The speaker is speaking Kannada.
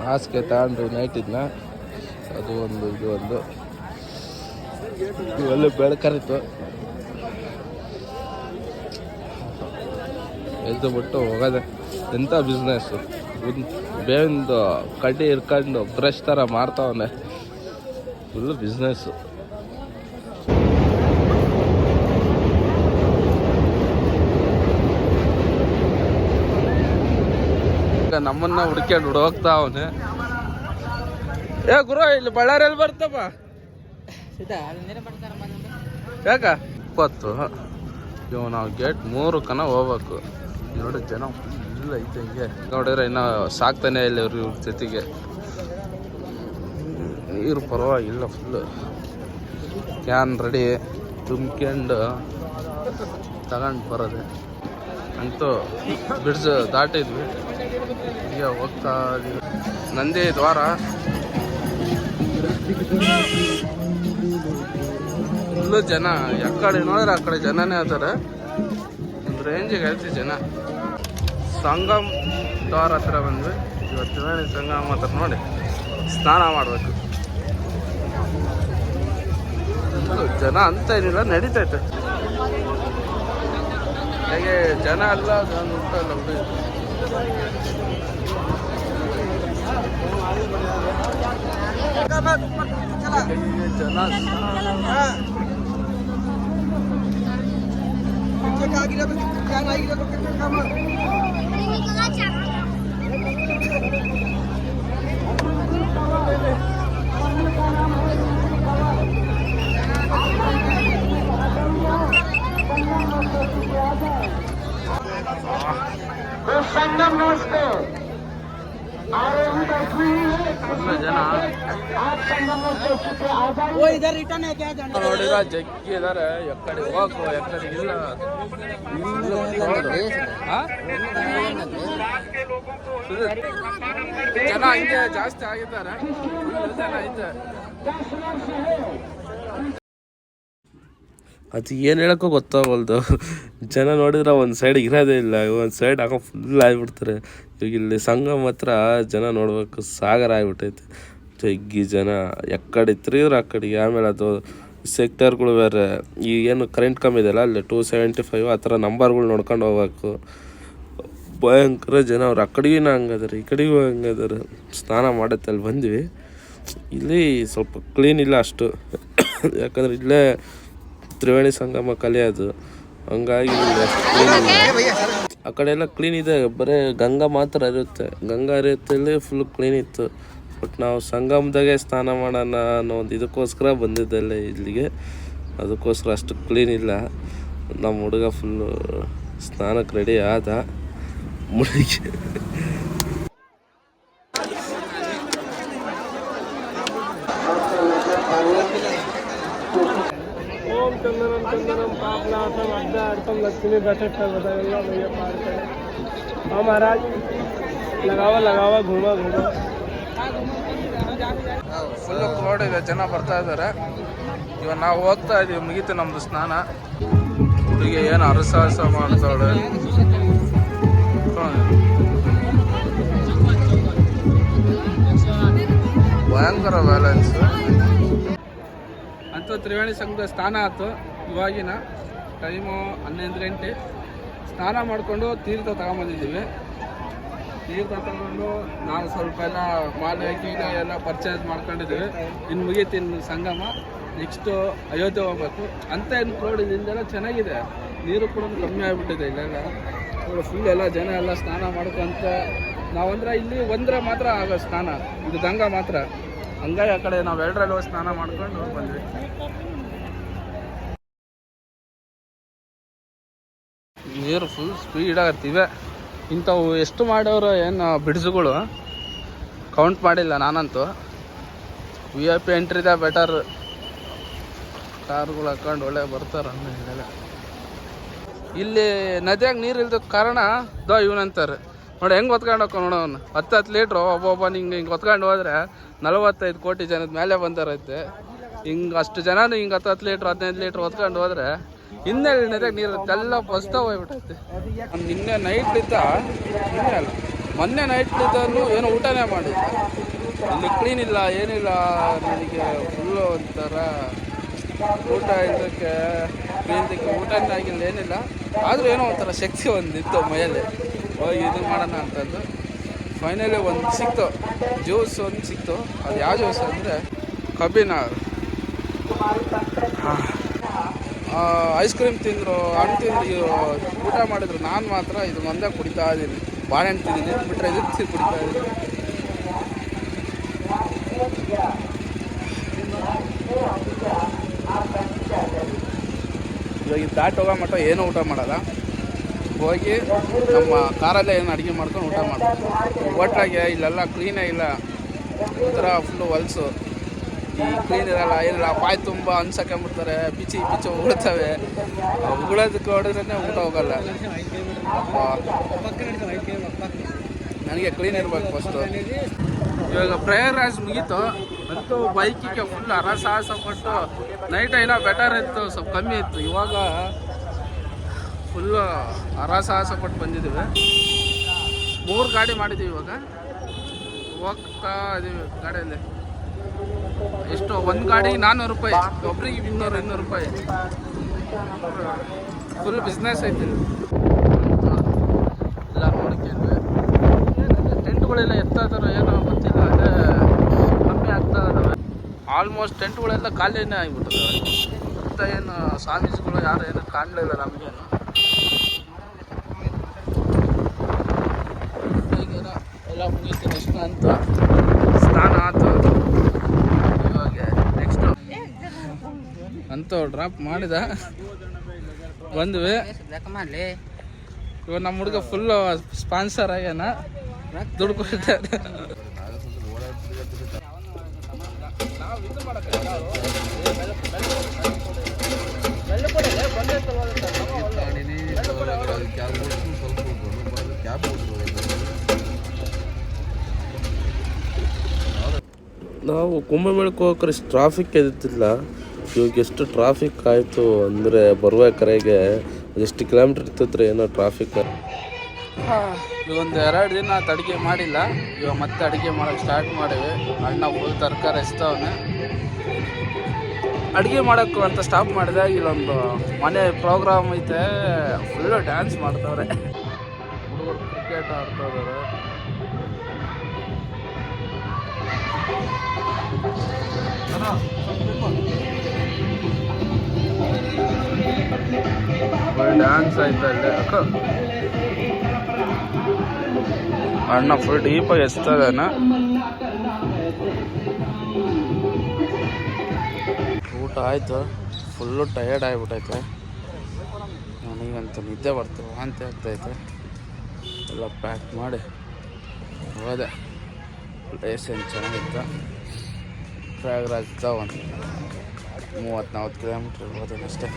ಹಾಸಿಗೆ ತಗೊಂಡು ನೈಟ್ ಇದನ್ನ ಅದು ಒಂದು ಇದು ಒಂದು ಇವೆಲ್ಲ ಬೆಳಕರಿತು ಎದ್ದು ಬಿಟ್ಟು ಹೋಗೋದೆ. ಎಂಥ ಬಿಸ್ನೆಸ್ಸು, ಬೇವಿಂದು ಕಡ್ಡಿ ಇರ್ಕೊಂಡು ಬ್ರಷ್ ಥರ ಮಾಡ್ತಾವನೆ, ಫುಲ್ಲು ಬಿಸ್ನೆಸ್ಸು. ನಮ್ಮನ್ನ ಹುಡ್ಕೊಂಡು ಹೋಗ್ತಾ ಅವನೇ. ಏ ಗುರು, ಇಲ್ಲಿ ಬಳ್ಳಾರಿಯಲ್ಲಿ ಬರ್ತಪ್ಪ ಯಾಕ 20 ಇವು ನಾವು ಗೇಟ್ 3 ಕನ ಹೋಗ್ಬೇಕು. ನೋಡಿ ಜನ ಫುಲ್ ಐತೆ ಹಿಂಗೆ ನೋಡಿದ್ರೆ ಇನ್ನು ಸಾಕ್ತಾನೆ ಇಲ್ಲ ಇವ್ರ ಜೊತೆಗೆ. ನೀರು ಪರವಾಗಿಲ್ಲ, ಫುಲ್ಲು ಕ್ಯಾನ್ ರೆಡಿ ತುಂಬ್ಕೊಂಡು ತಗೊಂಡು ಬರೋದೆ. ಅಂತೂ ಬ್ರಿಡ್ಜ್ ದಾಟಿದ್ವಿ, ಈಗ ಹೋಗ್ತಾ ಇದೀವಿ. ನಂದಿ ದ್ವಾರ ಫುಲ್ಲು ಜನ, ಯಾಕಡೆ ನೋಡಿದ್ರೆ ಆ ಕಡೆ ಜನನೇ ಆಗ್ತಾರೆ. ಒಂದು ರೇಂಜಿಗೆ ಹೇಳ್ತೀವಿ ಜನ. ಸಂಗಮ್ ದ್ವಾರ ಹತ್ರ ಬಂದ್ವಿ. ಇವತ್ತು ತ್ರಿವೇಣಿ ಸಂಗಮ ಹತ್ರ ನೋಡಿ ಸ್ನಾನ ಮಾಡಬೇಕು. ಜನ ಅಂತ ಏನಿಲ್ಲ, ನಡೀತೈತೆ. ಹೇಗೆ ಜನ ಎಲ್ಲ ಉಂಟಲ್ಲ ಬಿಡಿ. ಜನ ನೋಡಿರ ಜಗ್ಗಿ ಇದಾರೆ. ಎಕ್ಕಡೆ ಹೋಗು ಎಕ್ಕಡೆ ಇಲ್ಲ. ಜನ ಹಂಗೆ ಜಾಸ್ತಿ ಆಗಿದ್ದಾರೆ, ಜನ ಐತೆ. ಅದು ಏನು ಹೇಳೋಕ್ಕೂ ಗೊತ್ತಾಗಲ್ದು. ಜನ ನೋಡಿದ್ರೆ ಒಂದು ಸೈಡ್ ಇರೋದೇ ಇಲ್ಲ, ಒಂದು ಸೈಡ್ ಹಾಕೊಂಡು ಫುಲ್ ಆಗಿಬಿಡ್ತಾರೆ. ಈಗ ಇಲ್ಲಿ ಸಂಗಮ ಹತ್ರ ಜನ ನೋಡ್ಬೇಕು, ಸಾಗರ ಆಗಿಬಿಟ್ಟೈತೆ. ಜಗ್ಗಿ ಜನ ಎಕ್ಕಡೆ ತಿರುಗಿದ್ರೆ ಆ ಕಡೆಗೆ. ಆಮೇಲೆ ಅದು ಸೆಕ್ಟರ್ಗಳು ಬೇರೆ, ಈ ಏನು ಕರೆಂಟ್ ಕಮ್ಮಿ ಇದೆಯಲ್ಲ ಅಲ್ಲಿ 275 ಆ ಥರ ನಂಬರ್ಗಳು ನೋಡ್ಕೊಂಡು ಹೋಗ್ಬೇಕು. ಭಯಂಕರ ಜನ. ಅವ್ರು ಆ ಕಡೆಗೂ ಹಂಗದಾರೆ, ಈ ಕಡೆಗೂ ಹಂಗದಾರೆ. ಸ್ನಾನ ಮಾಡತ್ತೆ ಅಲ್ಲಿ ಬಂದ್ವಿ. ಇಲ್ಲಿ ಸ್ವಲ್ಪ ಕ್ಲೀನ್ ಇಲ್ಲ ಅಷ್ಟು, ಯಾಕಂದ್ರೆ ಇಲ್ಲೇ ತ್ರಿವೇಣಿ ಸಂಗಮ ಕಲಿಯೋದು, ಹಂಗಾಗಿ ಆ ಕಡೆ ಎಲ್ಲ ಕ್ಲೀನ್ ಇದೆ. ಬರೀ ಗಂಗಾ ಮಾತ್ರ ಇರುತ್ತೆ, ಗಂಗಾ ಇರುತ್ತೆ ಫುಲ್ ಕ್ಲೀನ್ ಇತ್ತು. ಬಟ್ ನಾವು ಸಂಗಮದಾಗೆ ಸ್ನಾನ ಮಾಡೋಣ ಅನ್ನೋ ಒಂದು ಇದಕ್ಕೋಸ್ಕರ ಬಂದಿದ್ದಲ್ಲ ಇಲ್ಲಿಗೆ. ಅದಕ್ಕೋಸ್ಕರ ಅಷ್ಟು ಕ್ಲೀನ್ ಇಲ್ಲ. ನಮ್ಮ ಹುಡುಗ ಫುಲ್ಲು ಸ್ನಾನಕ್ಕೆ ರೆಡಿ ಆದ. ಮುಳುಗಿ ओम चंदनम चंदनम पापनाथम अड्डार्थम लक्ष्मी बैठक कर बताएगा भैया पार करें। हाँ महाराज, लगावा घूमा ಫುಲ್ಲು ಕ್ರೌಡ್ ಇದೆ, ಜನ ಬರ್ತಾ ಇದ್ದಾರೆ. ಇವಾಗ ನಾವು ಹೋಗ್ತಾ ಇದೀವಿ, ಮುಗೀತು ನಮ್ದು ಸ್ನಾನ. ಹುಡುಗಿ ಏನು ಅರಸಾಹಸ ಮಾಡ್ತಾಳೆ. ಭಯಂಕರ ಬ್ಯಾಲೆನ್ಸ್. ಅಂತೂ ತ್ರಿವೇಣಿ ಸಂಘದ ಸ್ನಾನ ಆಯ್ತು. ಇವಾಗಿನ ಟೈಮು 11 ಗಂಟೆ. ಸ್ನಾನ ಮಾಡಿಕೊಂಡು ತೀರ್ಥ ತಗೊಂಬಂದಿದ್ದೀವಿ. ತೀರ್ಥ ತಗೊಂಡು ನಾವು ಸ್ವಲ್ಪ ಎಲ್ಲ ಮಾಲೆ ಕೀಲ ಎಲ್ಲ ಪರ್ಚೇಸ್ ಮಾಡ್ಕೊಂಡಿದ್ದೀವಿ. ಇನ್ನು ಮುಗೀತು ಇನ್ನು ಸಂಗಮ. ನೆಕ್ಸ್ಟು ಅಯೋಧ್ಯೆ ಹೋಗ್ಬೇಕು ಅಂತ. ಏನು ಕ್ರೌಡ್ ಇದೆಲ್ಲ ಚೆನ್ನಾಗಿದೆ, ನೀರು ಕೂಡ ಕಮ್ಮಿ ಆಗಿಬಿಟ್ಟಿದೆ ಇಲ್ಲೆಲ್ಲ. ಫುಲ್ ಎಲ್ಲ ಜನ ಎಲ್ಲ ಸ್ನಾನ ಮಾಡ್ಕೊಂತ. ನಾವಂದ್ರೆ ಇಲ್ಲಿ ಒಂದ್ರೆ ಮಾತ್ರ ಆಗೋ ಸ್ನಾನ, ಇದು ಗಂಗಾ ಮಾತ್ರ. ಹಂಗಾಗಿ ಆ ಕಡೆ ನಾವು 2ರಲ್ಲಿ ಹೋಗಿ ಸ್ನಾನ ಮಾಡ್ಕೊಂಡು ಬಂದ್ವಿ. ನೀರು ಫುಲ್ ಸ್ಪೀಡಾಗತ್ತಿವೆ. ಇಂಥವು ಎಷ್ಟು ಮಾಡೋರು ಏನು ಬ್ರಿಡ್ಜ್ಗಳು ಕೌಂಟ್ ಮಾಡಿಲ್ಲ ನಾನಂತೂ. VIP ಎಂಟ್ರಿದೆ ಬೆಟರ್. ಕಾರ್ಗಳು ಹಾಕೊಂಡು ಒಳ್ಳೆ ಬರ್ತಾರೆ. ಇಲ್ಲೆಲ್ಲ ಇಲ್ಲಿ ನದಿಯಾಗ ನೀರು ಇಲ್ದ ಕಾರಣ ಇವನಂತಾರೆ ನೋಡಿ ಹೆಂಗೆ ಹೊತ್ಕೊಂಡು ಹೋಗ್ಕೊಂಡು ನೋಡೋನು. 10 ಲೀಟ್ರು ಒಬ್ಬೊಬ್ಬ ಹಿಂಗೆ ಹೊತ್ಕೊಂಡು ಹೋದ್ರೆ 45 ಕೋಟಿ ಜನದ ಮೇಲೆ ಬಂದಾರೈತೆ. ಹಿಂಗೆ ಅಷ್ಟು ಜನನು ಹಿಂಗೆ 10 ಲೀಟ್ರ್ 15 ಲೀಟ್ರ್ ಹೊತ್ಕೊಂಡು ಹೋದ್ರೆ ಇನ್ನೆಲ್ಲಿ ನದಿಯಾಗ ನೀರು ಎಲ್ಲ ಬಸ್ತಾ ಹೋಗ್ಬಿಟ್ಟೈತೆ. ನಿನ್ನೆ ನೈಟ್ಲಿದ್ದ ನಿನ್ನೆ ಅಲ್ಲ ಮೊನ್ನೆ ನೈಟ್ಲಿದ್ದನ್ನು ಏನು ಊಟನೇ ಮಾಡಿಲ್ಲ. ಇಲ್ಲಿ ಕ್ಲೀನ್ ಇಲ್ಲ, ಏನಿಲ್ಲ. ನನಗೆ ಫುಲ್ಲು ಒಂಥರ ಊಟ ಇದ್ದಕ್ಕೆ ಕ್ಲೀನ್ದಕ್ಕೆ ಊಟನೇ ಆಗಿಲ್ಲ, ಏನಿಲ್ಲ. ಆದರೂ ಏನೋ ಒಂಥರ ಶಕ್ತಿ ಒಂದಿತ್ತು ಮೈಯಲ್ಲಿ, ಹೋಗಿ ಇದು ಮಾಡೋಣ ಅಂತಂದು. ಫೈನಲಿ ಒಂದು ಸಿಕ್ತು, ಜ್ಯೂಸ್ ಒಂದು ಸಿಕ್ತು. ಅದು ಯಾವ ಜ್ಯೂಸ್ ಅಂದರೆ ಕಬ್ಬಿನ ಐಸ್ ಕ್ರೀಮ್ ತಿಂದರು, ಹಣ್ಣು ತಿಂದು ಊಟ ಮಾಡಿದ್ರು. ನಾನು ಮಾತ್ರ ಇದು ಒಂದೇ ಕುಡಿತಾ ಇದ್ದೀನಿ. ಬಾಳೆಹಣ್ಣು ತಿಂದಿದ್ದೀನಿ, ಬಿಟ್ಟರೆ ಇದು ಕುಡಿತಾ ಇದ್ದೀನಿ. ಇವಾಗ ಇದು ದಾಟ್ ಹೋಗೋ ಮಟ್ಟ ಏನೂ ಊಟ ಮಾಡಲ್ಲ. ಹೋಗಿ ನಮ್ಮ ಕಾರಲ್ಲೇ ಏನು ಅಡುಗೆ ಮಾಡ್ಕೊಂಡು ಊಟ ಮಾಡ್ತೀವಿ. ಹೋಟ್ಲಾಗೆ ಇಲ್ಲೆಲ್ಲ ಕ್ಲೀನೇ ಇಲ್ಲ, ಒಂಥರ ಫುಲ್ಲು ಹೊಲ್ಸು. ಈ ಕ್ಲೀನ್ ಇರಲ್ಲ, ಏನಿಲ್ಲ. ಬಾಯಿ ತುಂಬ ಅನ್ಸಕೊಂಬಿಡ್ತಾರೆ, ಬಿಚ್ಚಿ ಉಗುಳ್ತವೆ. ಉಗುಳೋದಕ್ಕೆ ಹೊಡೆದ್ರೇ ಊಟ ಹೋಗಲ್ಲ. ನನಗೆ ಕ್ಲೀನ್ ಇರಬೇಕು ಫಸ್ಟು. ಇವಾಗ ಪ್ರಯಾಗ್ರಾಜ್ ಮುಗೀತು, ಅಂತೂ ಬೈಕಿಗೆ ಫುಲ್ ಹರಸಾಹಸ ಪಟ್ಟು. ನೈಟ್ ಏನೋ ಬೆಟರ್ ಇತ್ತು, ಸ್ವಲ್ಪ ಕಮ್ಮಿ ಇತ್ತು. ಇವಾಗ ಫುಲ್ಲು ಹರಸಾಹಸ ಪಟ್ಟು ಬಂದಿದ್ದೀವಿ. 3 ಗಾಡಿ ಮಾಡಿದ್ದೀವಿ. ಇವಾಗ ಹೋಗ್ತಾ ಇದ್ದೀವಿ ಗಾಡಿಯಲ್ಲಿ. ಎಷ್ಟು ಒಂದು ಗಾಡಿಗೆ 400 ರೂಪಾಯಿ, ಒಬ್ರಿಗೆ 200 ರೂಪಾಯಿ. ಫುಲ್ ಬಿಸ್ನೆಸ್ ಐತಿ ಎಲ್ಲ ನೋಡ್ಕೊಂಡ್ವಿ. ಟೆಂಟ್ಗಳೆಲ್ಲ ಎತ್ತಾ ಇದಾರೋ ಏನೋ ಗೊತ್ತಿಲ್ಲ, ಅದೇ ಕಮ್ಮಿ ಆಗ್ತಾ ಇದ್ದಾವೆ. ಆಲ್ಮೋಸ್ಟ್ ಟೆಂಟ್ಗಳೆಲ್ಲ ಖಾಲಿನೇ ಆಗಿಬಿಟ್ಟಿದ್ದಾವೆ. ಅಂತ ಏನು ಸ್ವಾಮೀಜಿಗಳು ಯಾರು ಏನು ಕಾಣಲಿಲ್ಲ ನಮಗೇನು. ಈಗೇನೋ ಎಲ್ಲ ಮುಗೀತು. ನೆಕ್ಸ್ಟ್ ಅಂತ ಸ್ನಾನ ಆಯ್ತು. ಇವಾಗ ನೆಕ್ಸ್ಟು ಅಂತೂ ಡ್ರಾಪ್ ಮಾಡಿದ ಬಂದ್ವಿ. ಇವಾಗ ನಮ್ಮ ಹುಡುಗ ಫುಲ್ಲು ಸ್ಪಾನ್ಸರ್ ಆಗ್ಯಾನ, ದುಡ್ಡು ಕೊಡ್ತಾರೆ. ನಾವು ಕುಂಭಮೇಳಕ್ಕೆ ಹೋಗೋಕ್ರೆ ಟ್ರಾಫಿಕ್ ಇದ್ದಿಲ್ಲ. ಇವಾಗ ಎಷ್ಟು ಟ್ರಾಫಿಕ್ ಆಯಿತು ಅಂದರೆ ಬರುವ ಕರೆಗೆ ಎಷ್ಟು ಕಿಲೋಮೀಟ್ರ್ ಇರ್ತಿದ್ರೆ ಏನೋ ಟ್ರಾಫಿಕ್. ಒಂದು 2 ದಿನ ಅಡುಗೆ ಮಾಡಿಲ್ಲ. ಇವಾಗ ಮತ್ತೆ ಅಡುಗೆ ಮಾಡೋಕ್ಕೆ ಸ್ಟಾರ್ಟ್ ಮಾಡಿವಿ. ಅಣ್ಣ ಫುಲ್ ತರಕಾರಿ ಎಸ್ತವನೆ. ಅಡುಗೆ ಮಾಡೋಕ್ಕೂ ಅಂತ ಸ್ಟಾಪ್ ಮಾಡಿದೆ. ಇಲ್ಲೊಂದು ಮನೆ ಪ್ರೋಗ್ರಾಮ್ ಐತೆ, ಫುಲ್ಲು ಡ್ಯಾನ್ಸ್ ಮಾಡ್ತವ್ರೆ. ಹುಡುಗರು ಕ್ರಿಕೆಟ್ ಆಡ್ತಾ ಇದ್ದಾರೆ. ಡ್ಯಾನ್ಸ್ ಆಯ್ತಾ ಇಲ್ಲಿ ಅಕ್ಕ. ಅಣ್ಣ ಫುಲ್ ಡೀಪಾಗಿ ಎಸ್ತದಾನ. ಊಟ ಆಯಿತು, ಫುಲ್ಲು ಟಯರ್ಡ್ ಆಗಿಬಿಟ್ಟೈತೆ. ನನಗಂತೂ ನಿದ್ದೆ ಬರ್ತದೆ, ವಾಂತಿ ಆಗ್ತೈತೆ. ಎಲ್ಲ ಪ್ಯಾಕ್ ಮಾಡಿ ಹೋದೆ. ಪ್ಲೇಸ್ ಏನು ಚೆನ್ನಾಗಿತ್ತು. ಪ್ರಯಾಗ್ರಾಜ್ದ ಒಂದು 30-40 ಕಿಲೋಮೀಟ್ರ್ ಹೋದೆ ಅಷ್ಟೇ.